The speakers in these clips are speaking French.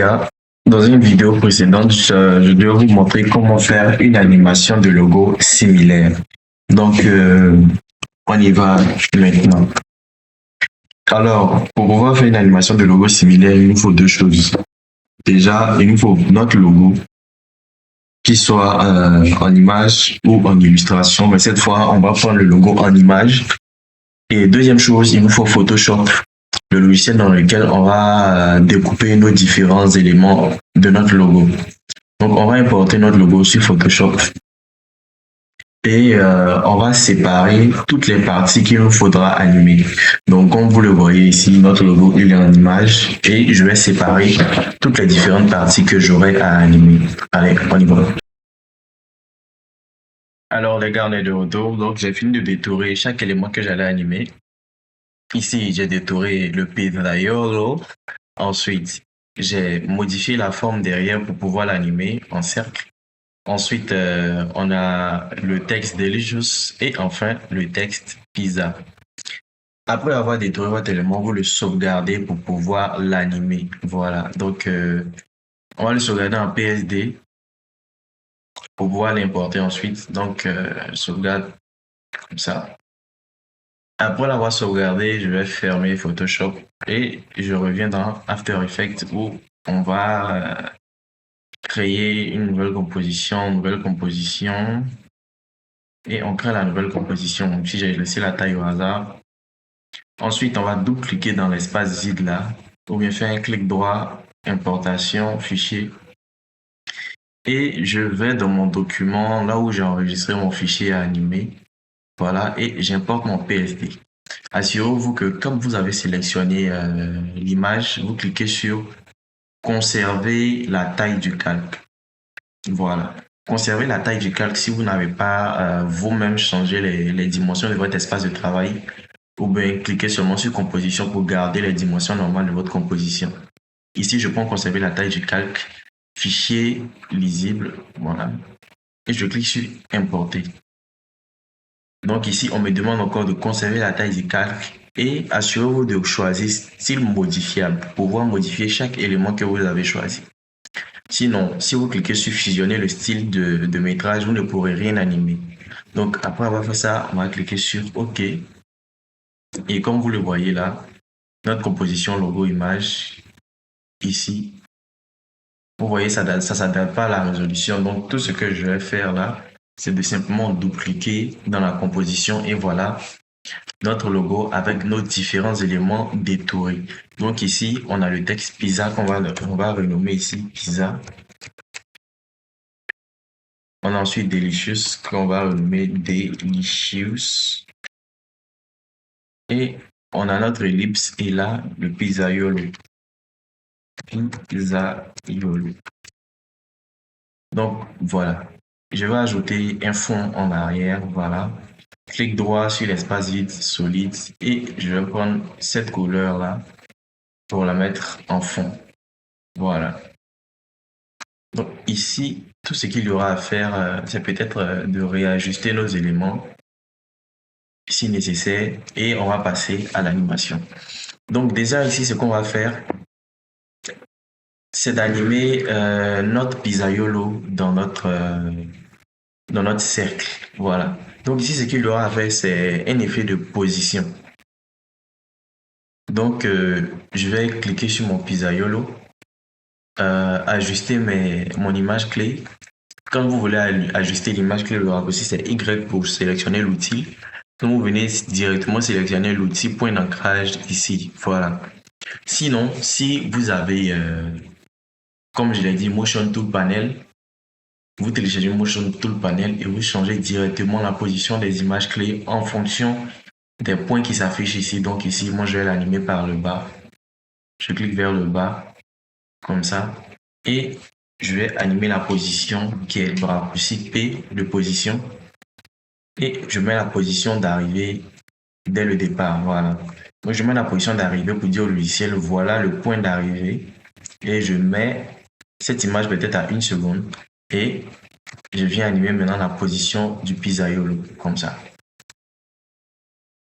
gars, dans une vidéo précédente, je dois vous montrer comment faire une animation de logo similaire. Donc, on y va maintenant. Alors, pour pouvoir faire une animation de logo similaire, il nous faut deux choses. Déjà, il nous faut notre logo, qui soit en image ou en illustration, mais cette fois, on va prendre le logo en image. Et deuxième chose, il nous faut Photoshop, le logiciel dans lequel on va découper nos différents éléments de notre logo. Donc, on va importer notre logo sur Photoshop et on va séparer toutes les parties qu'il nous faudra animer. Donc, comme vous le voyez ici, notre logo il est en image et je vais séparer toutes les différentes parties que j'aurai à animer. Allez, on y va. Alors, les gars, on est de retour. Donc, j'ai fini de détourer chaque élément que j'allais animer. Ici, j'ai détouré le pizzaiolo. Ensuite, j'ai modifié la forme derrière pour pouvoir l'animer en cercle. Ensuite, on a le texte delicious et enfin le texte pizza. Après avoir détouré votre élément, vous le sauvegardez pour pouvoir l'animer. Voilà. Donc, on va le sauvegarder en PSD pour pouvoir l'importer ensuite. Donc, je sauvegarde comme ça. Après l'avoir sauvegardé, je vais fermer Photoshop et je reviens dans After Effects où on va créer une nouvelle composition et on crée la nouvelle composition. Donc, si j'ai laissé la taille au hasard, ensuite on va double-cliquer dans l'espace vide là ou bien faire un clic droit, importation, fichier et je vais dans mon document là où j'ai enregistré mon fichier à animer. Voilà, et j'importe mon PSD. Assurez-vous que comme vous avez sélectionné l'image, vous cliquez sur conserver la taille du calque. Voilà. Conservez la taille du calque si vous n'avez pas vous-même changé les dimensions de votre espace de travail ou bien cliquez seulement sur composition pour garder les dimensions normales de votre composition. Ici, je prends conserver la taille du calque, fichier lisible, voilà. Et je clique sur importer. Donc ici, on me demande encore de conserver la taille du calque et assurez-vous de choisir style modifiable pour pouvoir modifier chaque élément que vous avez choisi. Sinon, si vous cliquez sur fusionner le style de métrage, vous ne pourrez rien animer. Donc après avoir fait ça, on va cliquer sur OK. Et comme vous le voyez là, notre composition logo image ici, vous voyez, ça ne s'adapte pas à la résolution. Donc tout ce que je vais faire là, c'est de simplement double-cliquer dans la composition et voilà notre logo avec nos différents éléments détourés. Donc ici, on a le texte pizza qu'on va renommer ici pizza. On a ensuite delicious qu'on va renommer delicious. Et on a notre ellipse et là, le pizzaiolo. Pizzaiolo. Donc voilà. Je vais ajouter un fond en arrière. Voilà. Clic droit sur l'espace vide solide et je vais prendre cette couleur là pour la mettre en fond. Voilà. Donc ici, tout ce qu'il y aura à faire, c'est peut-être de réajuster nos éléments si nécessaire et on va passer à l'animation. Donc déjà ici, ce qu'on va faire, c'est d'animer notre pizzaiolo dans notre cercle. Voilà. Donc ici, ce qu'il y aura à faire, c'est un effet de position. Donc, je vais cliquer sur mon pizzaiolo, ajuster mon image clé. Quand vous voulez ajuster l'image clé, le raccourci c'est Y pour sélectionner l'outil. Donc, vous venez directement sélectionner l'outil point d'ancrage ici. Voilà. Sinon, si vous avez, comme je l'ai dit, Motion Tool Panel, vous téléchargez Motion Tool Panel et vous changez directement la position des images clés en fonction des points qui s'affichent ici. Donc ici, moi, je vais l'animer par le bas. Je clique vers le bas, comme ça. Et je vais animer la position qui est le raccourci P de position. Et je mets la position d'arrivée dès le départ. Voilà. Donc, je mets la position d'arrivée pour dire au logiciel, voilà le point d'arrivée. Et je mets cette image peut-être à 1 seconde. Et je viens animer maintenant la position du pizzaiolo, comme ça.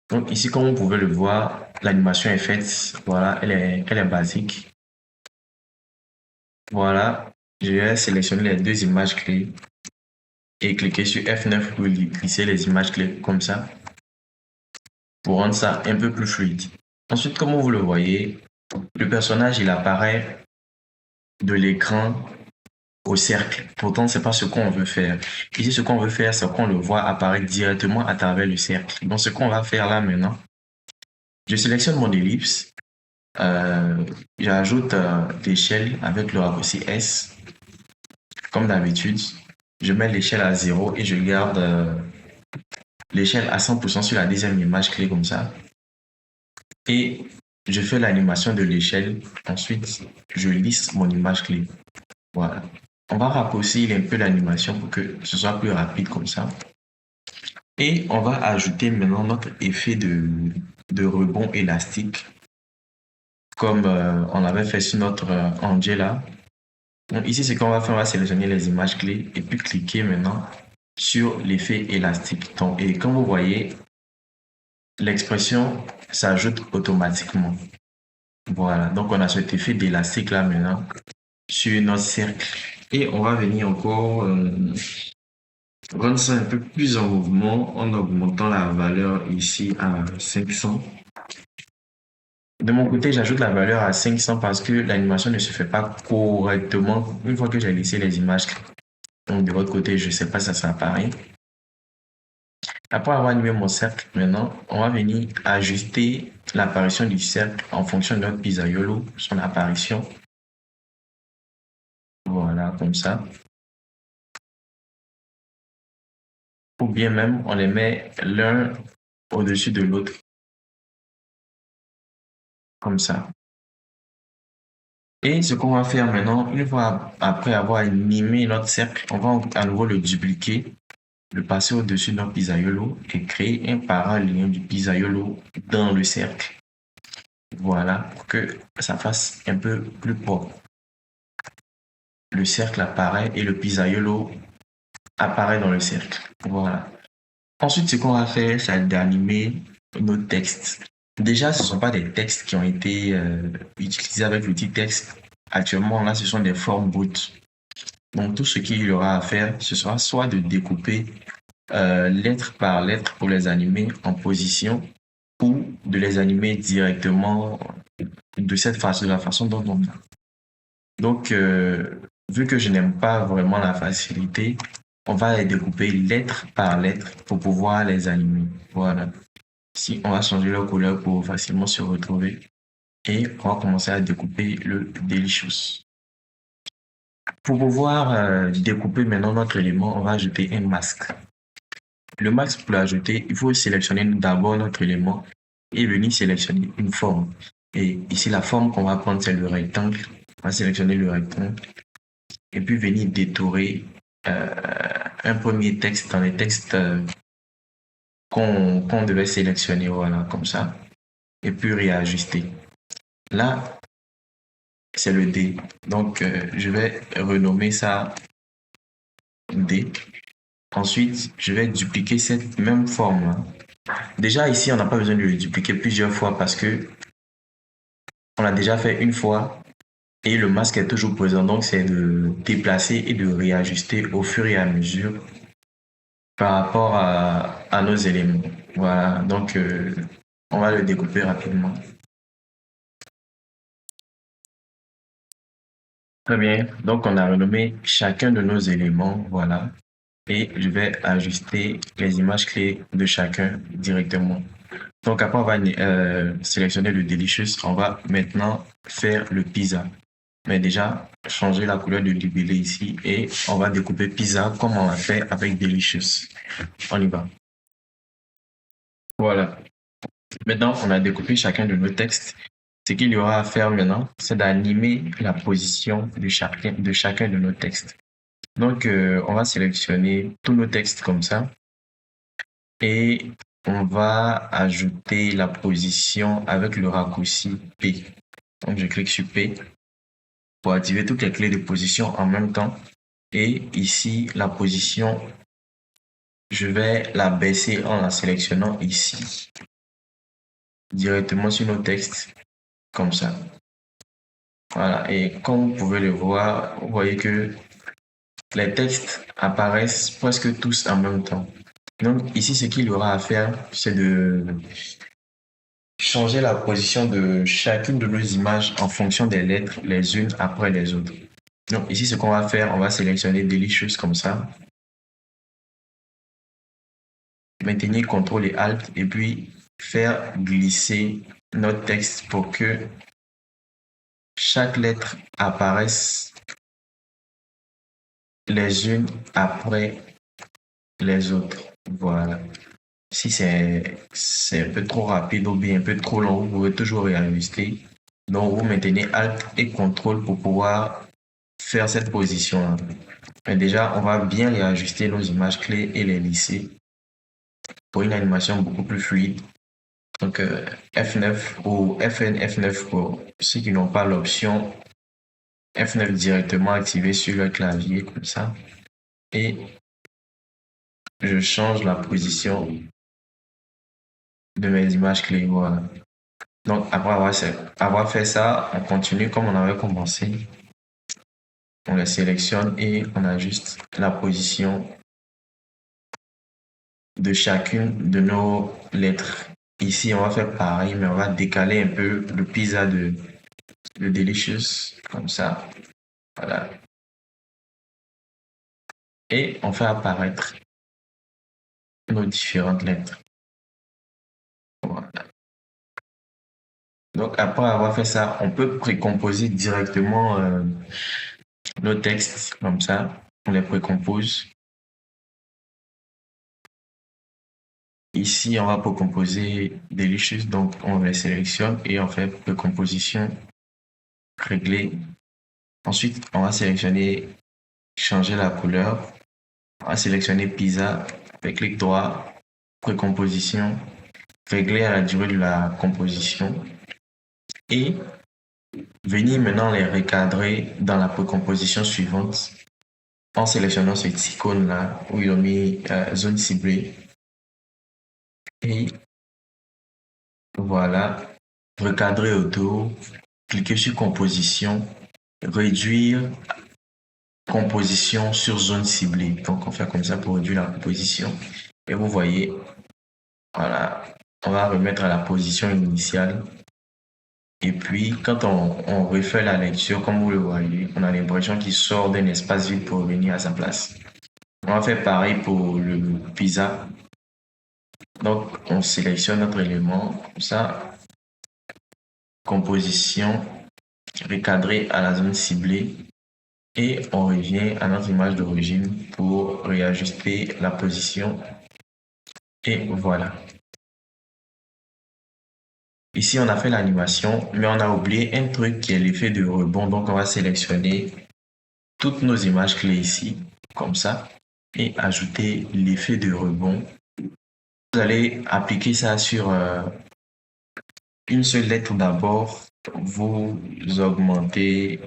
Donc ici, comme vous pouvez le voir, l'animation est faite. Voilà, elle est basique. Voilà, je vais sélectionner les deux images clés et cliquer sur F9 pour glisser les images clés comme ça, pour rendre ça un peu plus fluide. Ensuite, comme vous le voyez, le personnage, il apparaît de l'écran au cercle. Pourtant, c'est pas ce qu'on veut faire. Ici, ce qu'on veut faire, c'est qu'on le voit apparaître directement à travers le cercle. Donc, ce qu'on va faire là maintenant, je sélectionne mon ellipse, j'ajoute l'échelle avec le raccourci S, comme d'habitude. Je mets l'échelle à 0 et je garde l'échelle à 100% sur la deuxième image clé comme ça. Et je fais l'animation de l'échelle. Ensuite, je lisse mon image clé. Voilà. On va raccourcir un peu l'animation pour que ce soit plus rapide comme ça. Et on va ajouter maintenant notre effet de rebond élastique, comme on avait fait sur notre Angela. Donc ici, ce qu'on va faire, on va sélectionner les images clés et puis cliquer maintenant sur l'effet élastique. Donc, et comme vous voyez, l'expression s'ajoute automatiquement. Voilà, donc on a cet effet d'élastique là maintenant sur notre cercle. Et on va venir encore rendre ça un peu plus en mouvement en augmentant la valeur ici à 500. De mon côté, j'ajoute la valeur à 500 parce que l'animation ne se fait pas correctement une fois que j'ai laissé les images. Donc de votre côté, je ne sais pas si ça apparaît. Après avoir animé mon cercle, maintenant, on va venir ajuster l'apparition du cercle en fonction de notre pizzaiolo, son apparition. Voilà, comme ça. Ou bien même, on les met l'un au-dessus de l'autre, comme ça. Et ce qu'on va faire maintenant, une fois après avoir animé notre cercle, on va à nouveau le dupliquer, le passer au-dessus de notre pizzaiolo et créer un parallèle du pizzaiolo dans le cercle. Voilà, pour que ça fasse un peu plus propre. Le cercle apparaît et le pizzaiolo apparaît dans le cercle. Voilà. Ensuite, ce qu'on va faire, c'est d'animer nos textes. Déjà, ce ne sont pas des textes qui ont été utilisés avec l'outil texte. Actuellement, là, ce sont des formes brutes. Donc, tout ce qu'il y aura à faire, ce sera soit de découper lettre par lettre pour les animer en position ou de les animer directement de cette façon, de la façon dont on a. Donc, vu que je n'aime pas vraiment la facilité, on va les découper lettre par lettre pour pouvoir les animer. Voilà. Ici, on va changer leur couleur pour facilement se retrouver. Et on va commencer à découper le Delicious. Pour pouvoir découper maintenant notre élément, on va ajouter un masque. Le masque, pour l'ajouter, il faut sélectionner d'abord notre élément et venir sélectionner une forme. Et ici, la forme qu'on va prendre, c'est le rectangle. On va sélectionner le rectangle et puis venir détourer un premier texte dans les textes qu'on devait sélectionner, voilà, comme ça, et puis réajuster. Là, c'est le D. Donc, je vais renommer ça D. Ensuite, je vais dupliquer cette même forme. Déjà, ici, on n'a pas besoin de le dupliquer plusieurs fois parce que on l'a déjà fait une fois et le masque est toujours présent. Donc, c'est de déplacer et de réajuster au fur et à mesure par rapport à nos éléments. Voilà, donc on va le découper rapidement. Très bien, donc on a renommé chacun de nos éléments, voilà, et je vais ajuster les images clés de chacun directement. Donc après on va sélectionner le Delicious, on va maintenant faire le pizza. Mais déjà, changer la couleur du libellé ici et on va découper pizza comme on l'a fait avec Delicious. On y va. Voilà. Maintenant, on a découpé chacun de nos textes. Ce qu'il y aura à faire maintenant, c'est d'animer la position de chacun de nos textes. Donc, on va sélectionner tous nos textes comme ça et on va ajouter la position avec le raccourci P. Donc, je clique sur P pour activer toutes les clés de position en même temps. Et ici, la position, je vais la baisser en la sélectionnant ici, directement sur nos textes, comme ça. Voilà, et comme vous pouvez le voir, vous voyez que les textes apparaissent presque tous en même temps. Donc ici, ce qu'il y aura à faire, c'est de changer la position de chacune de nos images en fonction des lettres les unes après les autres. Donc ici, ce qu'on va faire, on va sélectionner Delicious comme ça, maintenir CTRL et ALT et puis faire glisser notre texte pour que chaque lettre apparaisse les unes après les autres. Voilà. Si c'est un peu trop rapide ou bien un peu trop long, vous pouvez toujours réajuster. Donc, vous maintenez Alt et CTRL pour pouvoir faire cette position-là. Mais déjà, on va bien réajuster nos images clés et les lisser pour une animation beaucoup plus fluide. Donc, F9 ou FN F9 pour ceux qui n'ont pas l'option F9 directement activé sur le clavier comme ça. Et je change la position de mes images clés. Voilà. Donc, après avoir fait ça, on continue comme on avait commencé. On les sélectionne et on ajuste la position de chacune de nos lettres. Ici, on va faire pareil, mais on va décaler un peu le pizza de Delicious, comme ça. Voilà. Et on fait apparaître nos différentes lettres. Voilà. Donc, après avoir fait ça, on peut précomposer directement nos textes, comme ça. On les précompose. Ici, on va précomposer Delicious, donc on les sélectionne et on fait précomposition régler. Ensuite, on va sélectionner changer la couleur. On va sélectionner pizza avec clic droit, précomposition, régler à la durée de la composition et venir maintenant les recadrer dans la précomposition suivante en sélectionnant cette icône là où ils ont mis zone ciblée et voilà, recadrer autour, cliquer sur composition, réduire composition sur zone ciblée. Donc on fait comme ça pour réduire la composition et vous voyez, voilà, on va remettre à la position initiale. Et puis, quand on refait la lecture, comme vous le voyez, on a l'impression qu'il sort d'un espace vide pour revenir à sa place. On va faire pareil pour le pizza. Donc, on sélectionne notre élément, comme ça, composition, recadré à la zone ciblée, et on revient à notre image d'origine pour réajuster la position. Et voilà. Ici, on a fait l'animation, mais on a oublié un truc qui est l'effet de rebond. Donc, on va sélectionner toutes nos images clés ici, comme ça, et ajouter l'effet de rebond. Vous allez appliquer ça sur une seule lettre d'abord. Vous augmentez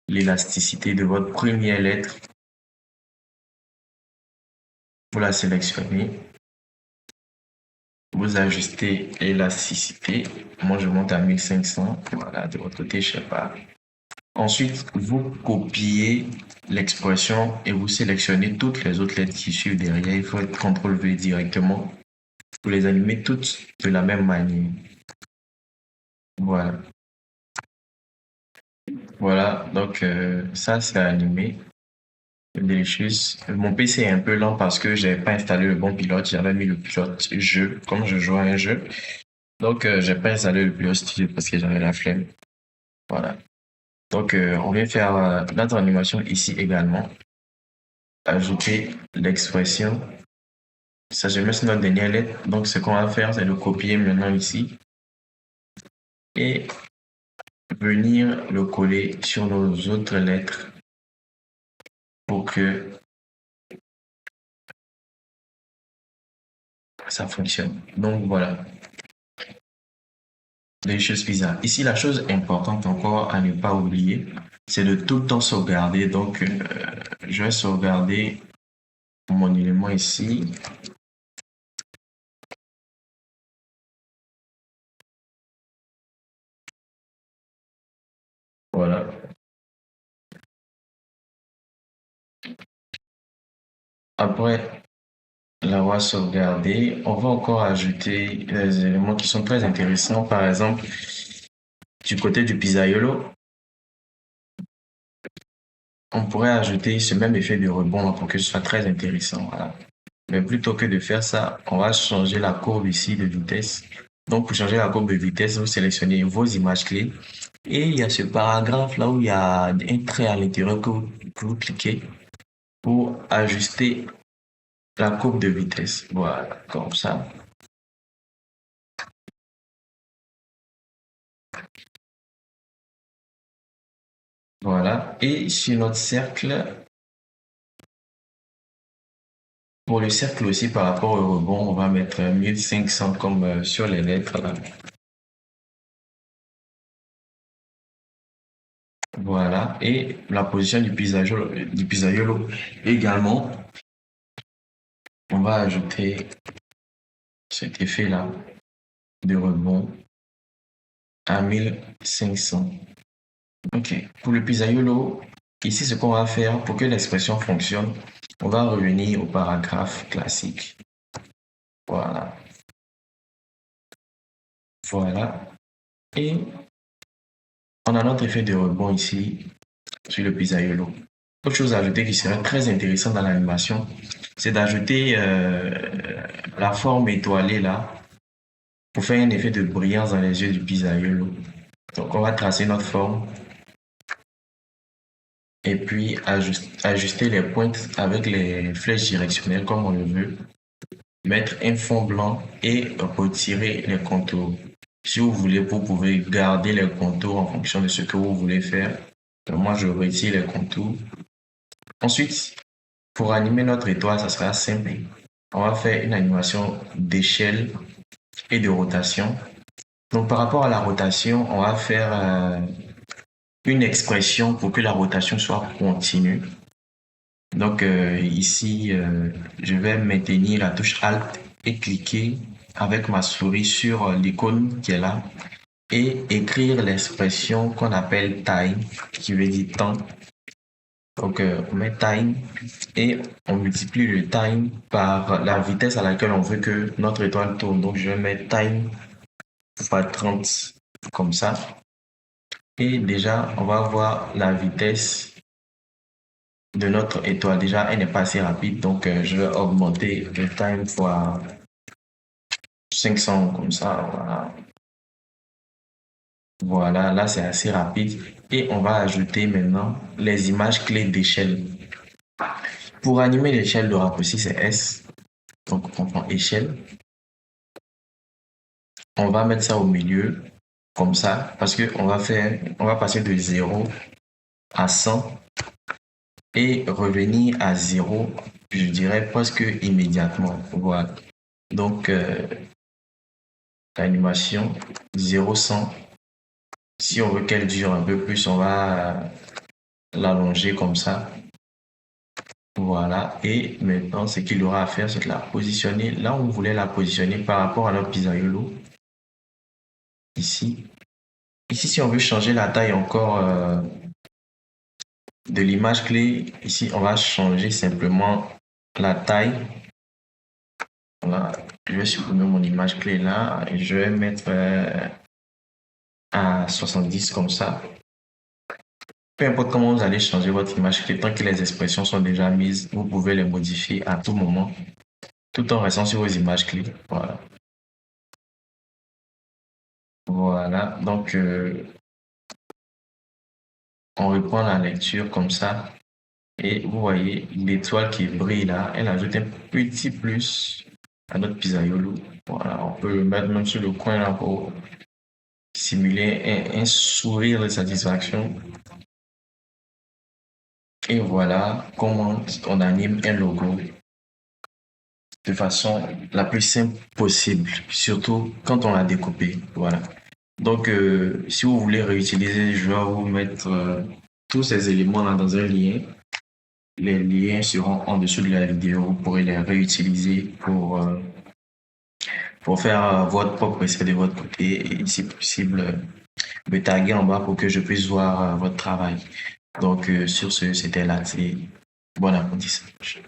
l'élasticité de votre première lettre. Vous la sélectionnez. Vous ajustez l'élasticité. Moi, je monte à 1500. Voilà, de votre côté, je sais pas. Ensuite, vous copiez l'expression et vous sélectionnez toutes les autres lettres qui suivent derrière. Il faut être CTRL-V directement pour les animer toutes de la même manière. Voilà. Voilà, donc ça, c'est animé. Delicious. Mon PC est un peu lent parce que j'ai pas installé le bon pilote. J'avais mis le pilote jeu, comme je joue à un jeu. Donc, j'ai pas installé le pilote studio parce que j'avais la flemme. Voilà. Donc, on vient faire notre animation ici également. Ajouter l'expression. Ça, je mets sur notre dernière lettre. Donc, ce qu'on va faire, c'est de copier maintenant ici et venir le coller sur nos autres lettres pour que ça fonctionne. Donc, voilà. Des choses bizarres. Ici, la chose importante encore à ne pas oublier, c'est de tout le temps sauvegarder. Donc, je vais sauvegarder mon élément ici. Voilà. Après l'avoir sauvegardé, on va encore ajouter des éléments qui sont très intéressants. Par exemple, du côté du pizzaiolo, on pourrait ajouter ce même effet de rebond pour que ce soit très intéressant. Voilà. Mais plutôt que de faire ça, on va changer la courbe ici de vitesse. Donc, pour changer la courbe de vitesse, vous sélectionnez vos images clés. Et il y a ce paragraphe là où il y a un trait à l'intérieur que vous cliquez pour ajuster la courbe de vitesse. Voilà, comme ça. Voilà. Et sur notre cercle, pour le cercle aussi, par rapport au rebond, on va mettre 1500 comme sur les lettres là. Voilà. Et la position du pizzaiolo également, on va ajouter cet effet-là de rebond à 1500. OK. Pour le pizzaiolo, ici, ce qu'on va faire pour que l'expression fonctionne, on va revenir au paragraphe classique. Voilà. Voilà. Et on a notre effet de rebond ici sur le pizzaiolo. Autre chose à ajouter qui serait très intéressant dans l'animation, c'est d'ajouter la forme étoilée là pour faire un effet de brillance dans les yeux du pizzaiolo. Donc on va tracer notre forme et puis ajuster les pointes avec les flèches directionnelles comme on le veut. Mettre un fond blanc et retirer les contours. Si vous voulez, vous pouvez garder les contours en fonction de ce que vous voulez faire. Donc moi, je retire les contours. Ensuite, pour animer notre étoile, ça sera simple. On va faire une animation d'échelle et de rotation. Donc par rapport à la rotation, on va faire une expression pour que la rotation soit continue. Donc ici, je vais maintenir la touche Alt et cliquer avec ma souris sur l'icône qui est là et écrire l'expression qu'on appelle time, qui veut dire temps. Donc on met time et on multiplie le time par la vitesse à laquelle on veut que notre étoile tourne. Donc je vais mettre time fois 30 comme ça. Et déjà, on va voir la vitesse de notre étoile. Déjà, elle n'est pas assez rapide, donc je vais augmenter le time fois 500 comme ça. Voilà. Voilà, là c'est assez rapide. Et on va ajouter maintenant les images clés d'échelle. Pour animer l'échelle, le raccourci c'est S. Donc on prend échelle. On va mettre ça au milieu, comme ça, parce qu'on va passer de 0 à 100 et revenir à 0, je dirais presque immédiatement. Voilà. Donc, l'animation 0-100. Si on veut qu'elle dure un peu plus, on va l'allonger comme ça. Voilà. Et maintenant, ce qu'il aura à faire, c'est de la positionner là où on voulait la positionner par rapport à notre pizzaiolo. Ici. Ici, si on veut changer la taille encore de l'image clé, ici, on va changer simplement la taille. Voilà. Je vais supprimer mon image clé là et je vais mettre à 70 comme ça. Peu importe comment vous allez changer votre image clé, tant que les expressions sont déjà mises, vous pouvez les modifier à tout moment, tout en restant sur vos images clés. Voilà. Voilà. Donc, on reprend la lecture comme ça. Et vous voyez l'étoile qui brille là, elle ajoute un petit plus à notre pizzaiolo. Voilà, on peut le mettre même sur le coin là pour simuler un sourire de satisfaction. Et voilà comment on anime un logo de façon la plus simple possible, surtout quand on l'a découpé. Voilà. Donc, si vous voulez réutiliser, je vais vous mettre tous ces éléments là dans un lien. Les liens seront en dessous de la vidéo. Vous pourrez les réutiliser pour faire votre propre essai de votre côté et si possible me taguer en bas pour que je puisse voir votre travail. Donc, sur ce, c'était là. C'est bon apprentissage.